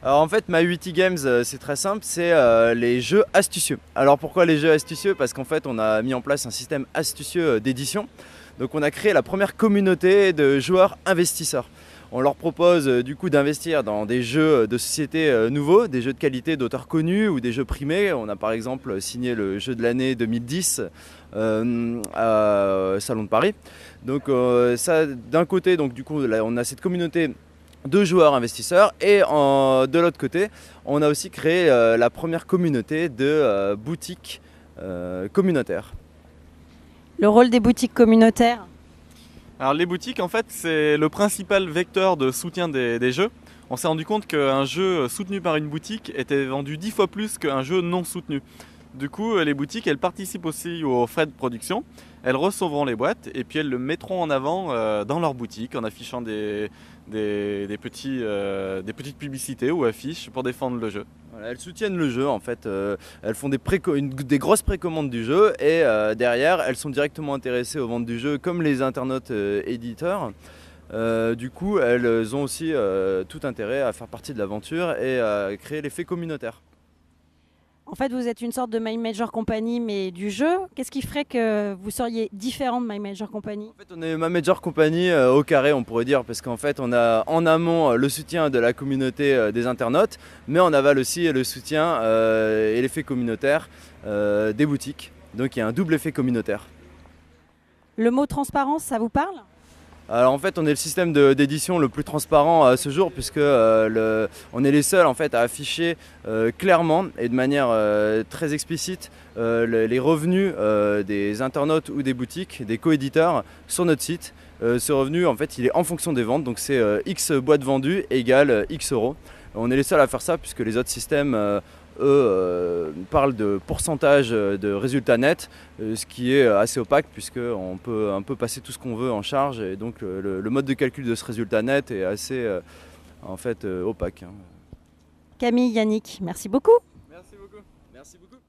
Alors en fait, My80 Games, c'est très simple, c'est les jeux astucieux. Alors pourquoi les jeux astucieux? Parce qu'en fait, on a mis en place un système astucieux d'édition. Donc on a créé la première communauté de joueurs investisseurs. On leur propose du coup d'investir dans des jeux de société nouveaux, des jeux de qualité d'auteurs connus ou des jeux primés. On a par exemple signé le jeu de l'année 2010 à Salon de Paris. Donc ça d'un côté, donc du coup là, on a cette communauté de joueurs investisseurs et de l'autre côté on a aussi créé la première communauté de boutiques communautaires. Le rôle des boutiques communautaires? Alors les boutiques, en fait, c'est le principal vecteur de soutien des jeux. On s'est rendu compte qu'un jeu soutenu par une boutique était vendu 10 fois plus qu'un jeu non soutenu. Du coup, les boutiques, elles participent aussi aux frais de production. Elles recevront les boîtes et puis elles le mettront en avant dans leur boutique en affichant des petites publicités ou affiches pour défendre le jeu. Voilà, elles soutiennent le jeu en fait, elles font des grosses précommandes du jeu et derrière elles sont directement intéressées aux ventes du jeu comme les internautes éditeurs. Du coup elles ont aussi tout intérêt à faire partie de l'aventure et à créer l'effet communautaire. En fait, vous êtes une sorte de My Major Company, mais du jeu. Qu'est-ce qui ferait que vous seriez différent de My Major Company? En fait, on est ma major compagnie au carré, on pourrait dire, parce qu'en fait, on a en amont le soutien de la communauté des internautes, mais en aval aussi le soutien et l'effet communautaire des boutiques. Donc il y a un double effet communautaire. Le mot transparence, ça vous parle? Alors en fait, on est le système d'édition le plus transparent à ce jour, puisque on est les seuls en fait à afficher clairement et de manière très explicite les revenus des internautes ou des boutiques, des coéditeurs sur notre site. Ce revenu, en fait, il est en fonction des ventes, donc c'est X boîtes vendues égale X euros. On est les seuls à faire ça, puisque les autres systèmes parlent de pourcentage de résultats nets, ce qui est assez opaque puisqu'on peut un peu passer tout ce qu'on veut en charge et donc le mode de calcul de ce résultat net est assez en fait opaque. Camille, Yannick, merci beaucoup. Merci beaucoup. Merci beaucoup.